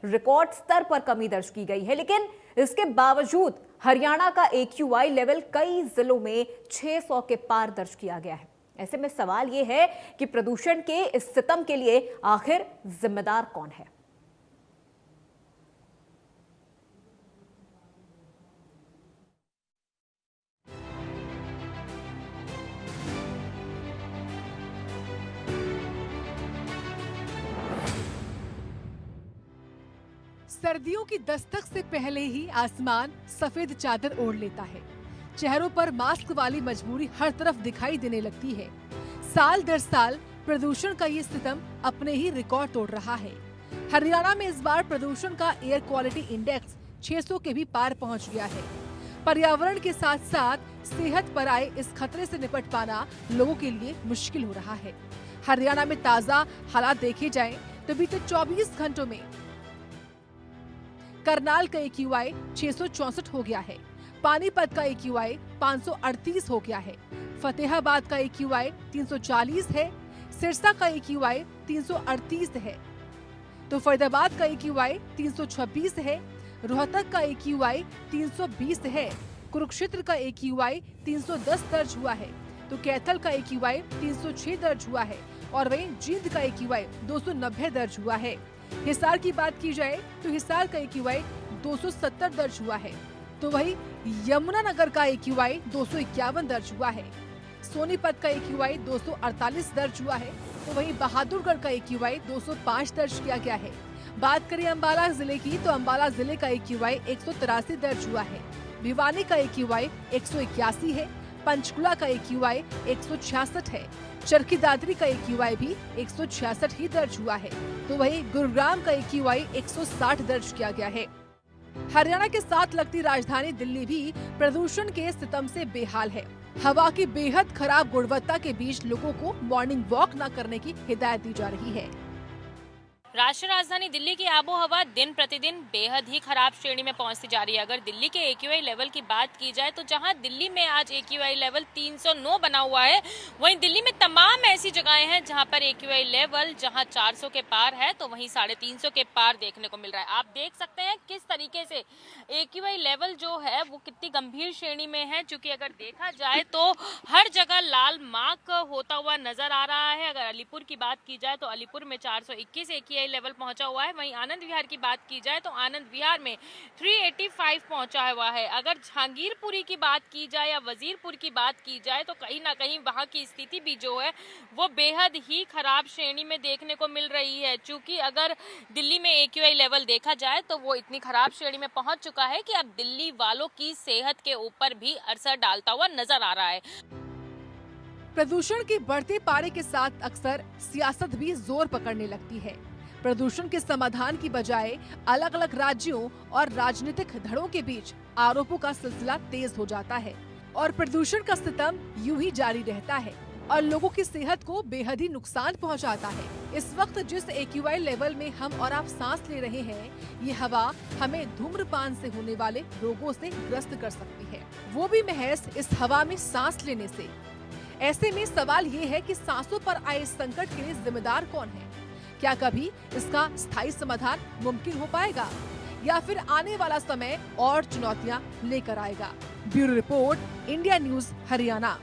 Record स्तर पर कमी दर्ज की गई है। लेकिन इसके बावजूद हरियाणा का AQI लेवल कई जिलों में 600 के पार दर्ज किया गया है। ऐसे में सवाल यह है कि प्रदूषण के इस सितम के लिए आखिर जिम्मेदार कौन है। सर्दियों की दस्तक से पहले ही आसमान सफेद चादर ओढ़ लेता है। चेहरों पर मास्क वाली मजबूरी हर तरफ दिखाई देने लगती है। साल दर साल प्रदूषण का ये सितम अपने ही रिकॉर्ड तोड़ रहा है। हरियाणा में इस बार प्रदूषण का एयर क्वालिटी इंडेक्स 600 के भी पार पहुंच गया है। पर्यावरण के साथ साथ सेहत पर आए इस खतरे से निपट पाना लोगों के लिए मुश्किल हो रहा है। हरियाणा में ताजा हालात देखे जाएं तो बीते 24 घंटों में करनाल का AQI 664 हो गया है, पानीपत का AQI 538 हो गया है, फतेहाबाद का AQI 340 है, सिरसा का AQI 338 है, तो फरीदाबाद का AQI 326 है, रोहतक का AQI 320 है, कुरुक्षेत्र का AQI 310 दर्ज हुआ है, तो कैथल का AQI 306 दर्ज हुआ है और वहीं जींद का AQI 290 दर्ज हुआ है। हिसार की बात की जाए तो हिसार का AQI 270 दर्ज हुआ है, तो वहीं यमुनानगर का AQI 251 दर्ज हुआ है। सोनीपत का AQI 248 दर्ज हुआ है, तो वहीं बहादुरगढ़ का AQI 205 दर्ज किया गया है। बात करें अंबाला जिले की तो अंबाला जिले का AQI 183 दर्ज हुआ है, भिवानी का AQI 181 है, पंचकुला का AQI 166 है, चरखी दादरी का AQI भी 166 ही दर्ज हुआ है, तो वहीं गुरुग्राम का AQI 160 दर्ज किया गया है। हरियाणा के साथ लगती राजधानी दिल्ली भी प्रदूषण के सितम से बेहाल है। हवा की बेहद खराब गुणवत्ता के बीच लोगों को मॉर्निंग वॉक न करने की हिदायत दी जा रही है। राष्ट्रीय राजधानी दिल्ली की आबोहवा दिन प्रतिदिन बेहद ही खराब श्रेणी में पहुंचती जा रही है। अगर दिल्ली के AQI लेवल की बात की जाए तो जहां दिल्ली में आज AQI लेवल 309 बना हुआ है, वहीं दिल्ली में तमाम ऐसी जगहें हैं जहां पर AQI लेवल जहां 400 के पार है तो वहीं 350 के पार देखने को मिल रहा है। आप देख सकते हैं किस तरीके से AQI लेवल जो है वो कितनी गंभीर श्रेणी में है, चूंकि अगर देखा जाए तो हर जगह लाल मार्क होता हुआ नजर आ रहा है। अगर अलीपुर की बात की जाए तो अलीपुर में 421 AQI लेवल पहुंचा हुआ है। वहीं आनंद विहार की बात की जाए तो आनंद विहार में 385 पहुंचा हुआ है। अगर जहांगीरपुरी की बात की जाए या वजीरपुर की बात की जाए तो कहीं ना कहीं वहां की स्थिति भी जो है वो बेहद ही खराब श्रेणी में देखने को मिल रही है। चूंकि अगर दिल्ली में AQI लेवल देखा जाए तो वो इतनी खराब श्रेणी में पहुंच चुका है कि अब दिल्ली वालों की सेहत के ऊपर भी असर डालता हुआ नजर आ रहा है। प्रदूषण के बढ़ते पारे के साथ अक्सर सियासत भी जोर पकड़ने लगती है। प्रदूषण के समाधान की बजाय अलग अलग राज्यों और राजनीतिक धड़ों के बीच आरोपों का सिलसिला तेज हो जाता है और प्रदूषण का सितम यूं ही जारी रहता है और लोगों की सेहत को बेहद ही नुकसान पहुंचाता है। इस वक्त जिस AQI लेवल में हम और आप सांस ले रहे हैं, ये हवा हमें धूम्रपान से होने वाले रोगों से ग्रस्त कर सकती है, वो भी महज इस हवा में सांस लेने से। ऐसे में सवाल ये है कि सांसों पर आए संकट के लिए जिम्मेदार कौन है? क्या कभी इसका स्थायी समाधान मुमकिन हो पाएगा या फिर आने वाला समय और चुनौतियां लेकर आएगा? Bureau report, India news Haryana.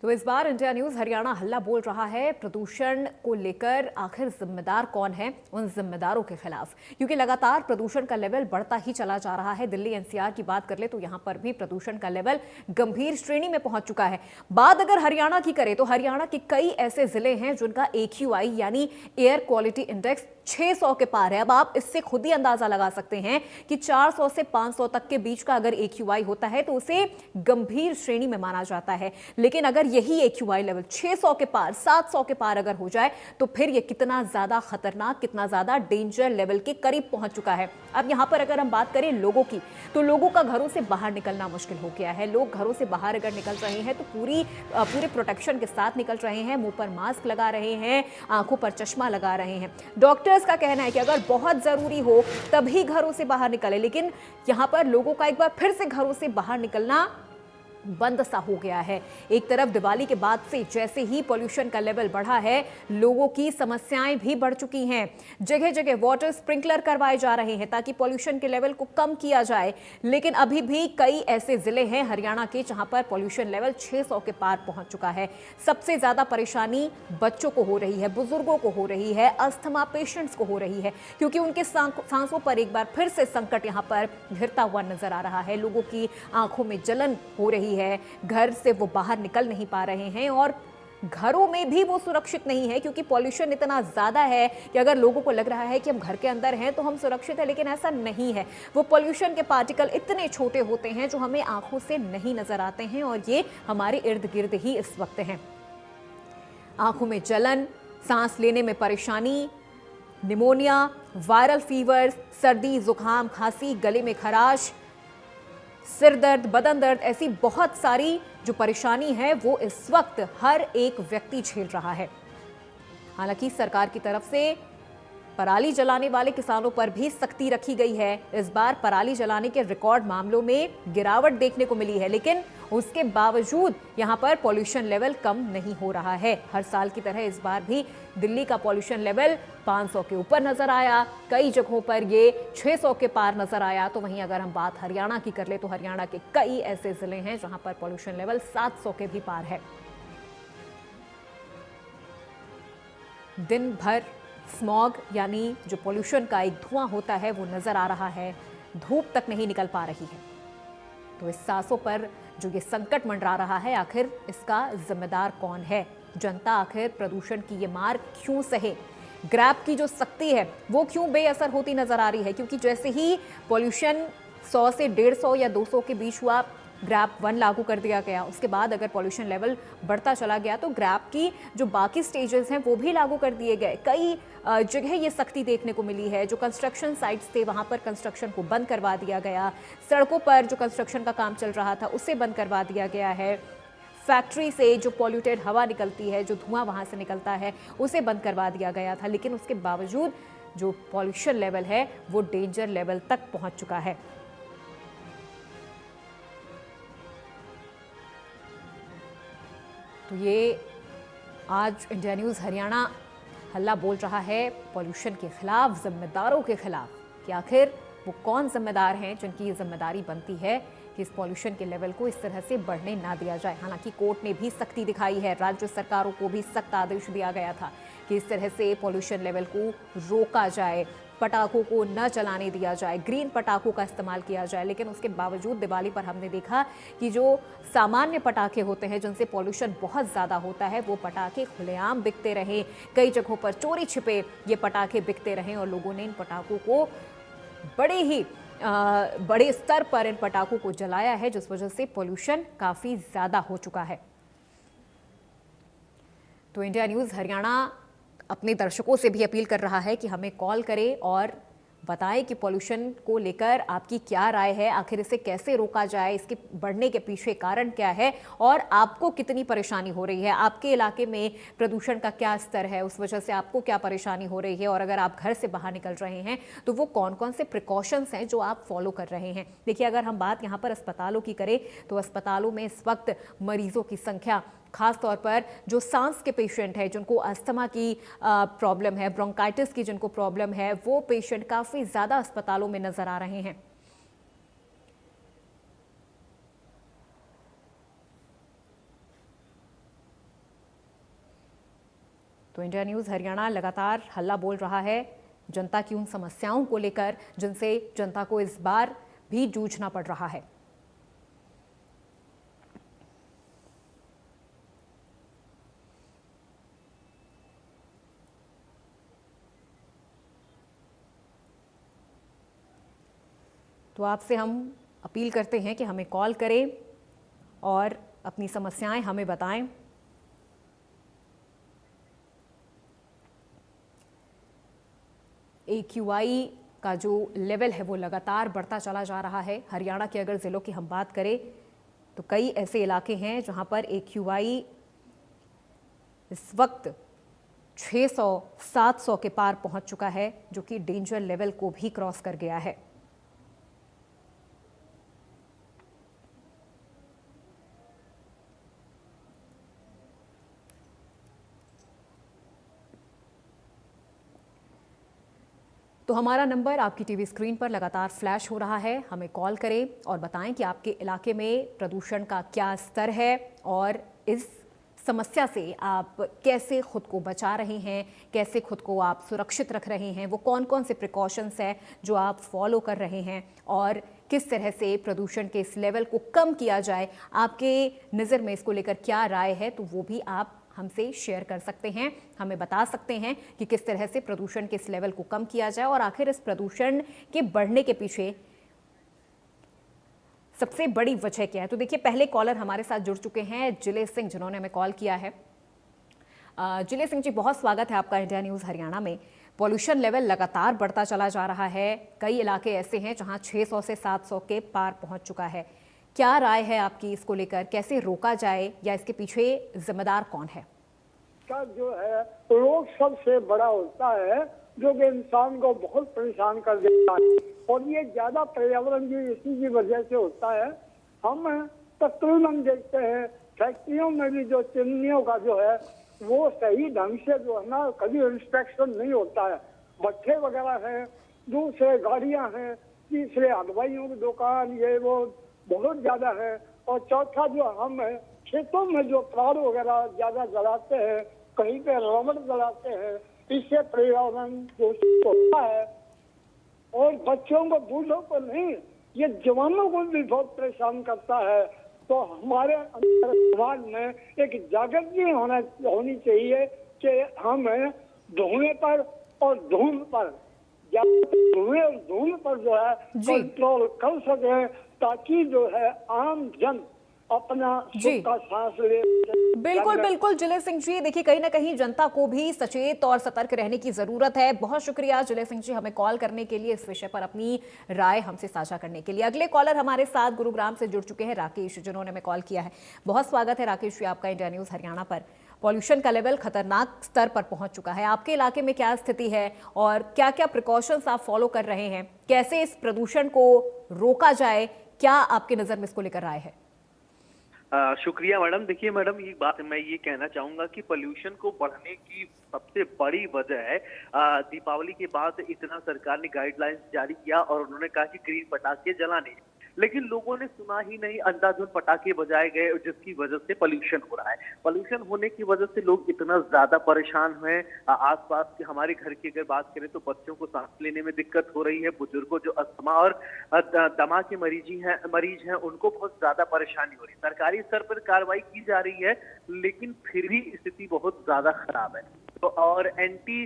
तो इस बार इंडिया न्यूज हरियाणा हल्ला बोल रहा है प्रदूषण को लेकर। आखिर जिम्मेदार कौन है उन जिम्मेदारों के खिलाफ, क्योंकि लगातार प्रदूषण का लेवल बढ़ता ही चला जा रहा है। दिल्ली NCR की बात कर ले तो यहां पर भी प्रदूषण का लेवल गंभीर श्रेणी में पहुंच चुका है। बात अगर हरियाणा की करें तो हरियाणा के कई ऐसे जिले हैं जिनका AQI यानी एयर क्वालिटी इंडेक्स 600 के पार है। अब आप इससे खुद ही अंदाजा लगा सकते हैं कि 400 से 500 तक के बीच का अगर AQI होता है तो उसे गंभीर श्रेणी में माना जाता है। लेकिन अगर यही AQI लेवल 600 के पार, 700 के पार अगर हो जाए तो फिर यह कितना ज्यादा खतरनाक, कितना ज्यादा डेंजर लेवल के करीब पहुंच चुका है। अब यहां पर अगर हम बात करें लोगों की, तो लोगों का घरों से बाहर निकलना मुश्किल हो गया है। लोग घरों से बाहर अगर निकल रहे हैं तो पूरे प्रोटेक्शन के साथ निकल रहे हैं, मुंह पर मास्क लगा रहे हैं, आंखों पर चश्मा लगा रहे हैं। डॉक्टर्स का कहना है कि अगर बहुत जरूरी हो तभी घरों से बाहर निकले, लेकिन यहां पर लोगों का एक बार फिर से घरों से बाहर निकलना बंद सा हो गया है। एक तरफ दिवाली के बाद से जैसे ही पॉल्यूशन का लेवल बढ़ा है, लोगों की समस्याएं भी बढ़ चुकी हैं। जगह जगह वाटर स्प्रिंकलर करवाए जा रहे हैं ताकि पॉल्यूशन के लेवल को कम किया जाए, लेकिन अभी भी कई ऐसे जिले हैं हरियाणा के जहां पर पॉल्यूशन लेवल 600 के पार पहुंच चुका है। सबसे ज्यादा परेशानी बच्चों को हो रही है, बुजुर्गों को हो रही है, अस्थमा पेशेंट्स को हो रही है, क्योंकि उनके सांसों पर एक बार फिर से संकट यहां पर घिरता हुआ नजर आ रहा है। लोगों की आंखों में जलन हो रही है, घर से वो बाहर निकल नहीं पा रहे हैं और घरों में भी वो सुरक्षित नहीं है, क्योंकि पॉल्यूशन इतना ज्यादा है कि अगर लोगों को लग रहा है कि हम घर के अंदर हैं तो हम सुरक्षित हैं, लेकिन ऐसा नहीं है। वो पॉल्यूशन के पार्टिकल इतने छोटे होते हैं जो हमें आंखों से नहीं नजर आते हैं और ये हमारे इर्द गिर्द ही इस वक्त हैं। आंखों में जलन, सांस लेने में परेशानी, निमोनिया, वायरल फीवर, सर्दी, जुकाम, खांसी, गले में खराश, सिर दर्द, बदन दर्द, ऐसी बहुत सारी जो परेशानी है वो इस वक्त हर एक व्यक्ति झेल रहा है। हालांकि सरकार की तरफ से पराली जलाने वाले किसानों पर भी सख्ती रखी गई है। इस बार पराली जलाने के रिकॉर्ड मामलों में गिरावट देखने को मिली है, लेकिन उसके बावजूद यहां पर पॉल्यूशन लेवल कम नहीं हो रहा है। हर साल की तरह इस बार भी दिल्ली का पॉल्यूशन लेवल 500 के ऊपर नजर आया, कई जगहों पर ये 600 के पार नजर आया। तो वहीं अगर हम बात हरियाणा की कर ले तो हरियाणा के कई ऐसे जिले हैं जहां पर पॉल्यूशन लेवल 700 के भी पार है। दिन भर स्मॉग यानी जो पॉल्यूशन का एक धुआं होता है वो नजर आ रहा है, धूप तक नहीं निकल पा रही है। तो इस सांसों पर जो ये संकट मंडरा रहा है, आखिर इसका जिम्मेदार कौन है? जनता आखिर प्रदूषण की ये मार क्यों सहे? ग्रैब की जो सख्ती है वो क्यों बेअसर होती नजर आ रही है? क्योंकि जैसे ही पॉल्यूशन 100 से 150 या 200 के बीच हुआ, ग्रैब 1 लागू कर दिया गया। उसके बाद अगर पॉल्यूशन लेवल बढ़ता चला गया तो ग्रैब की जो बाकी स्टेजेस हैं वो भी लागू कर दिए गए। कई जगह ये सख्ती देखने को मिली है। जो कंस्ट्रक्शन साइट्स थे वहां पर कंस्ट्रक्शन को बंद करवा दिया गया। सड़कों पर जो कंस्ट्रक्शन का काम चल रहा था उसे बंद करवा दिया गया है। फैक्ट्री से जो पॉल्यूटेड हवा निकलती है, जो धुआं वहां से निकलता है, उसे बंद करवा दिया गया था। लेकिन उसके बावजूद जो पॉल्यूशन लेवल है वो डेंजर लेवल तक पहुंच चुका है। तो ये आज इंडिया न्यूज़ हरियाणा हल्ला बोल रहा है पॉल्यूशन के खिलाफ, जिम्मेदारों के खिलाफ, कि आखिर वो कौन जिम्मेदार हैं जिनकी ये जिम्मेदारी बनती है कि इस पॉल्यूशन के लेवल को इस तरह से बढ़ने ना दिया जाए। हालांकि कोर्ट ने भी सख्ती दिखाई है, राज्य सरकारों को भी सख्त आदेश दिया गया था कि इस तरह से पॉल्यूशन लेवल को रोका जाए, पटाखों को न चलाने दिया जाए, ग्रीन पटाखों का इस्तेमाल किया जाए। लेकिन उसके बावजूद दिवाली पर हमने देखा कि जो सामान्य पटाखे होते हैं जिनसे पॉल्यूशन बहुत ज़्यादा होता है, वो पटाखे खुलेआम बिकते रहे। कई जगहों पर चोरी छिपे ये पटाखे बिकते रहे और लोगों ने इन पटाखों को बड़े स्तर पर इन पटाखों को जलाया है, जिस वजह से पॉल्यूशन काफ़ी ज़्यादा हो चुका है। तो इंडिया न्यूज़ हरियाणा अपने दर्शकों से भी अपील कर रहा है कि हमें कॉल करें और बताएं कि पॉल्यूशन को लेकर आपकी क्या राय है, आखिर इसे कैसे रोका जाए, इसके बढ़ने के पीछे कारण क्या है और आपको कितनी परेशानी हो रही है, आपके इलाके में प्रदूषण का क्या स्तर है, उस वजह से आपको क्या परेशानी हो रही है, और अगर आप घर से बाहर निकल रहे हैं तो वो कौन कौन से प्रिकॉशंस हैं जो आप फॉलो कर रहे हैं। देखिए, अगर हम बात यहाँ पर अस्पतालों की करें तो अस्पतालों में इस वक्त मरीजों की संख्या, खास तौर पर जो सांस के पेशेंट हैं, जिनको अस्थमा की प्रॉब्लम है, ब्रोंकाइटिस की जिनको प्रॉब्लम है, वो पेशेंट काफ़ी ज़्यादा अस्पतालों में नज़र आ रहे हैं। तो इंडिया न्यूज़ हरियाणा लगातार हल्ला बोल रहा है जनता की उन समस्याओं को लेकर जिनसे जनता को इस बार भी जूझना पड़ रहा है। तो आपसे हम अपील करते हैं कि हमें कॉल करें और अपनी समस्याएं हमें बताएं। AQI का जो लेवल है वो लगातार बढ़ता चला जा रहा है। हरियाणा के अगर ज़िलों की हम बात करें तो कई ऐसे इलाके हैं जहां पर AQI इस वक्त 600-700 के पार पहुंच चुका है, जो कि डेंजर लेवल को भी क्रॉस कर गया है। तो हमारा नंबर आपकी टीवी स्क्रीन पर लगातार फ्लैश हो रहा है। हमें कॉल करें और बताएं कि आपके इलाके में प्रदूषण का क्या स्तर है और इस समस्या से आप कैसे खुद को बचा रहे हैं, कैसे खुद को आप सुरक्षित रख रहे हैं, वो कौन कौन से प्रिकॉशंस हैं जो आप फॉलो कर रहे हैं और किस तरह से प्रदूषण के इस लेवल को कम किया जाए। आपके नज़र में इसको लेकर क्या राय है, तो वो भी आप हमसे शेयर कर सकते हैं, हमें बता सकते हैं कि किस तरह से प्रदूषण के इस लेवल को कम किया जाए और आखिर इस प्रदूषण के बढ़ने के पीछे सबसे बड़ी वजह क्या है। तो देखिए, पहले कॉलर हमारे साथ जुड़ चुके हैं जिले सिंह, जिन्होंने हमें कॉल किया है। जिले सिंह जी, बहुत स्वागत है आपका इंडिया न्यूज़ हरियाणा में। पॉल्यूशन लेवल लगातार बढ़ता चला जा रहा है, कई इलाके ऐसे हैं जहां 600 से 700 के पार पहुंच चुका है। क्या राय है आपकी इसको लेकर, कैसे रोका जाए या इसके पीछे जिम्मेदार कौन है? का जो है रोग सबसे बड़ा होता है जो कि इंसान को बहुत परेशान कर देता है, और ये ज्यादा पर्यावरण की इसी की वजह से होता है। हम तकरीबन देखते हैं फैक्ट्रियों में भी जो चिमनियों का जो है वो सही ढंग से जो है ना कभी इंस्पेक्शन नहीं होता है। भट्ठे वगैरह हैं, दूसरे गाड़ियां हैं, तीसरे हलवाइयों की दुकान, ये वो बहुत ज्यादा है। और चौथा जो हम खेतों में जो पराल वगैरह ज्यादा जलाते हैं, कहीं पे रबड़ जलाते हैं, इससे पर्यावरण दूषित होता है। और बच्चों को, बूढ़ों को नहीं, ये जवानों को भी बहुत परेशान करता है। तो हमारे अंदर समाज में एक जागृति होनी चाहिए कि हम धुएं पर और धूल पर, धुएं और धूल पर जो है कंट्रोल कर सके, ताकि जो है आम जन अपना सुख का सांस ले। बिल्कुल बिल्कुल जिले सिंह जी, देखिए कहीं ना कहीं जनता को भी सचेत और सतर्क रहने की जरूरत है। बहुत शुक्रिया जिले सिंह जी हमें कॉल करने के लिए, इस विषय पर अपनी राय हमसे साझा करने के लिए। अगले कॉलर हमारे साथ गुरुग्राम से जुड़ चुके हैं राकेश, जिन्होंने हमें कॉल किया है। बहुत स्वागत है राकेश जी आपका इंडिया न्यूज हरियाणा पर। पॉल्यूशन का लेवल खतरनाक स्तर पर पहुंच चुका है, आपके इलाके में क्या स्थिति है और क्या क्या प्रिकॉशंस आप फॉलो कर रहे हैं, कैसे इस प्रदूषण को रोका जाए, क्या आपके नजर में इसको लेकर राय है? शुक्रिया मैडम। देखिए मैडम, ये बात मैं ये कहना चाहूंगा कि पोल्यूशन को बढ़ने की सबसे बड़ी वजह है दीपावली के बाद इतना सरकार ने गाइडलाइंस जारी किया और उन्होंने कहा कि ग्रीन पटाखे जलाने, लेकिन लोगों ने सुना ही नहीं, अंधाधुंध पटाखे बजाए गए, जिसकी वजह से पोल्यूशन हो रहा है। पोल्यूशन होने की वजह से लोग इतना ज्यादा परेशान हुए। आसपास के हमारे घर की अगर बात करें तो बच्चों को सांस लेने में दिक्कत हो रही है, बुजुर्गों जो अस्थमा और दमा के मरीज हैं उनको बहुत ज्यादा परेशानी हो रही है। सरकारी स्तर पर कार्रवाई की जा रही है, लेकिन फिर भी स्थिति बहुत ज्यादा खराब है। तो और एंटी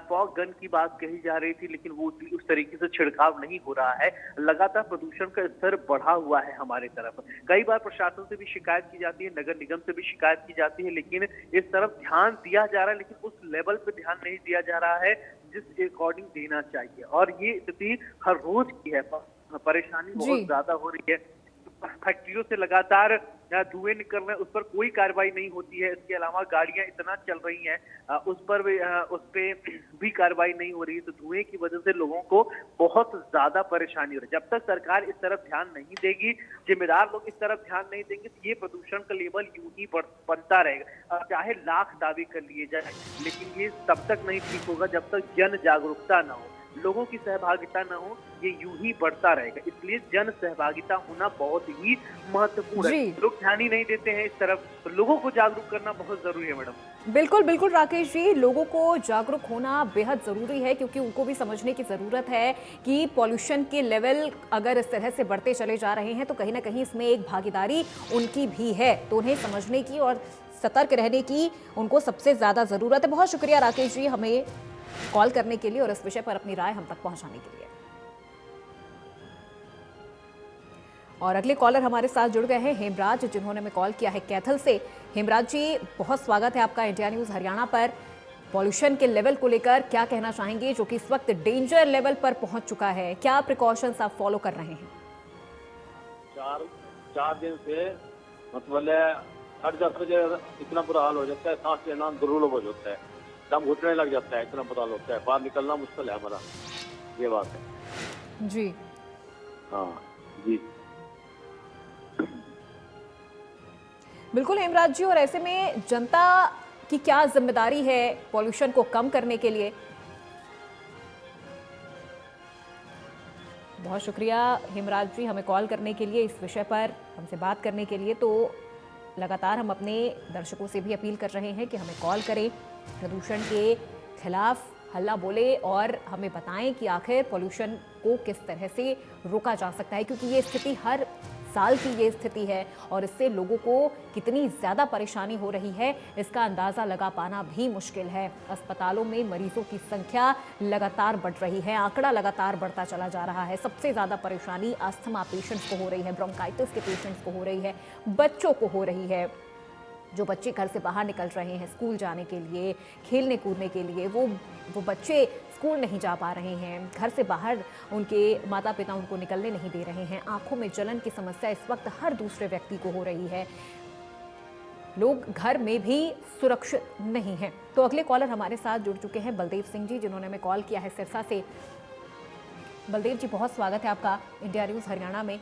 फॉग गन की बात कही जा रही थी, लेकिन वो उस तरीके से छिड़काव नहीं हो रहा है। लगातार प्रदूषण का स्तर बढ़ा हुआ है हमारे तरफ। कई बार प्रशासन से भी शिकायत की जाती है, नगर निगम से भी शिकायत की जाती है, लेकिन इस तरफ ध्यान दिया जा रहा है, लेकिन उस लेवल पे ध्यान नहीं दिया जा रहा है जिस अकॉर्डिंग देना चाहिए। और ये स्थिति हर रोज की है, परेशानी बहुत ज्यादा हो रही है। फैक्ट्रियों से लगातार धुएं निकल रहे हैं, उस पर कोई कार्रवाई नहीं होती है। इसके अलावा गाड़ियां इतना चल रही हैं, उस पर भी कार्रवाई नहीं हो रही है। तो धुएं की वजह से लोगों को बहुत ज्यादा परेशानी हो रही है। जब तक सरकार इस तरफ ध्यान नहीं देगी, जिम्मेदार लोग इस तरफ ध्यान नहीं देंगे, तो ये प्रदूषण का लेवल यूं ही बनता रहेगा। चाहे लाख दावे कर लिए जाए, लेकिन ये तब तक नहीं ठीक होगा जब तक जन जागरूकता ना हो, लोगों की सहभागिता न हो, ये यूं ही बढ़ता रहेगा। इसलिए जन सहभागिता होना बहुत ही महत्वपूर्ण है। लोग ध्यान ही नहीं देते हैं इस तरफ, तो लोगों को जागरूक करना बहुत जरूरी है मैडम। बिल्कुल बिल्कुल राकेश जी, लोगों को जागरूक होना बेहद जरूरी है, क्योंकि उनको भी समझने की जरूरत है कि पॉल्यूशन के लेवल अगर इस तरह से बढ़ते चले जा रहे हैं तो कहीं ना कहीं इसमें एक भागीदारी उनकी भी है। तो उन्हें समझने की और सतर्क रहने की उनको सबसे ज्यादा जरूरत है। बहुत शुक्रिया राकेश जी हमें कॉल करने के लिए और इस विषय पर अपनी राय हम तक पहुंचाने के लिए। और अगले कॉलर हमारे साथ जुड़ गए हैं हेमराज, जिन्होंने हमें कॉल किया है कैथल से। हेमराज जी, बहुत स्वागत है आपका इंडिया न्यूज हरियाणा पर। पॉल्यूशन के लेवल को लेकर क्या कहना चाहेंगे, जो कि इस वक्त डेंजर लेवल पर पहुंच चुका है? क्या प्रिकॉशंस आप फॉलो कर रहे हैं? चार दिन से मतलब 8-10 बजे इतना बुरा हाल हो जाता है, सांस लेना दुर्लभ हो जाता है, दम घुटने लग जाता है, इतना बुरा हाल होता है, बाहर निकलना मुश्किल है हमारा। ये बात है जी। हाँ जी बिल्कुल हेमराज जी, और ऐसे में जनता की क्या जिम्मेदारी है पॉल्यूशन को कम करने के लिए? बहुत शुक्रिया हेमराज जी हमें कॉल करने के लिए, इस विषय पर हमसे बात करने के लिए। तो लगातार हम अपने दर्शकों से भी अपील कर रहे हैं कि हमें कॉल करें, प्रदूषण के खिलाफ हल्ला बोले और हमें बताएं कि आखिर पॉल्यूशन को किस तरह से रोका जा सकता है, क्योंकि ये स्थिति हर साल की ये स्थिति है और इससे लोगों को कितनी ज़्यादा परेशानी हो रही है इसका अंदाज़ा लगा पाना भी मुश्किल है। अस्पतालों में मरीजों की संख्या लगातार बढ़ रही है, आंकड़ा लगातार बढ़ता चला जा रहा है। सबसे ज़्यादा परेशानी अस्थमा पेशेंट्स को हो रही है, ब्रोंकाइटिस के पेशेंट्स को हो रही है, बच्चों को हो रही है। जो बच्चे घर से बाहर निकल रहे हैं स्कूल जाने के लिए, खेलने कूदने के लिए, वो बच्चे स्कूल नहीं जा पा रहे हैं, घर से बाहर उनके माता पिता उनको निकलने नहीं दे रहे हैं। आंखों में जलन की समस्या इस वक्त हर दूसरे व्यक्ति को हो रही है। लोग घर में भी सुरक्षित नहीं हैं। तो अगले कॉलर हमारे साथ जुड़ चुके हैं बलदेव सिंह जी, जिन्होंने हमें कॉल किया है सिरसा से। बलदेव जी बहुत स्वागत है आपका इंडिया न्यूज़ हरियाणा में।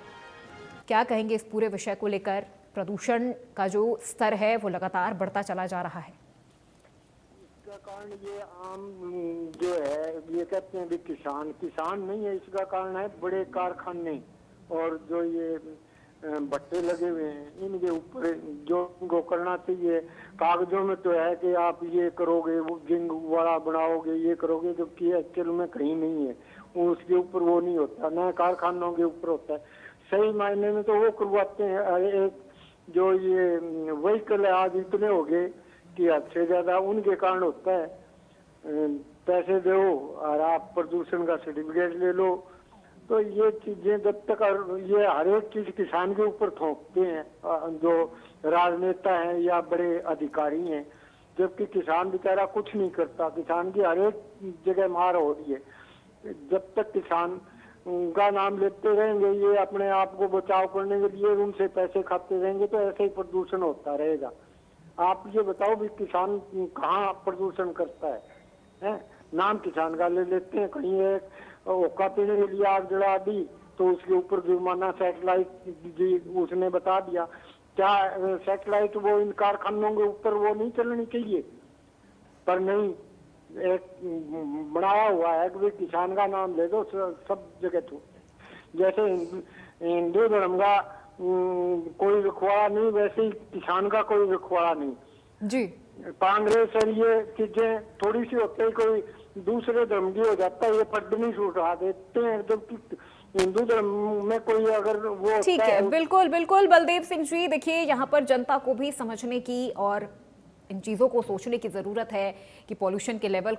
क्या कहेंगे इस पूरे विषय को लेकर? प्रदूषण का जो स्तर है वो लगातार बढ़ता चला जा रहा है। इसका कारण ये आम जो है, ये कहते हैं भी किसान नहीं है, इसका कारण है बड़े कारखाने और जो ये भट्टे लगे हुए हैं इनके ऊपर जो इनको करना चाहिए। कागजों में तो है कि आप ये करोगे, वो जिंक वाला बनाओगे, ये करोगे, जबकि एक्चुअल में कहीं नहीं है, उसके ऊपर वो नहीं होता, न कारखानों के ऊपर होता है। सही मायने में तो वो करवाते हैं। एक जो ये व्हीकल आज इतने हो गए कि हद से ज्यादा उनके कारण होता है। पैसे दो और आप प्रदूषण का सर्टिफिकेट ले लो। तो ये चीजें जब तक, ये हर एक चीज किसान के ऊपर थोपते हैं जो राजनेता हैं या बड़े अधिकारी हैं, जबकि किसान बेचारा कुछ नहीं करता। किसान की हर एक जगह मार हो रही है। जब तक किसान उनका नाम लेते रहेंगे, ये अपने आप को बचाव करने के लिए उनसे पैसे खाते रहेंगे, तो ऐसे ही प्रदूषण होता रहेगा। आप ये बताओ भी किसान कहाँ प्रदूषण करता है? नाम किसान का ले लेते हैं। कहीं एक ओका पीने के लिए आग जला दी तो उसके ऊपर जुर्माना सैटेलाइट उसने बता दिया। क्या सैटेलाइट वो इन कारखानों के ऊपर वो नहीं चलनी चाहिए? पर नहीं, एक बनाया हुआ है कि किसान का नाम ले दो, सब जगह तो जैसे हिंदू धर्म का कोई रखवाड़ा नहीं, वैसे ही किसान का कोई रखवाड़ा नहीं जी। कांग्रेस और ये चीजें थोड़ी सी होते ही कोई दूसरे धर्म की हो जाता है, ये पटनी से उठा देते हैं, जबकि हिंदू धर्म में कोई अगर वो ठीक है, बिल्कुल बिल्कुल बलदेव सिंह जी, देखिए यहाँ पर जनता को भी समझने की और इन चीज़ों को सोचने की ज़रूरत है कि पॉल्यूशन के लेवल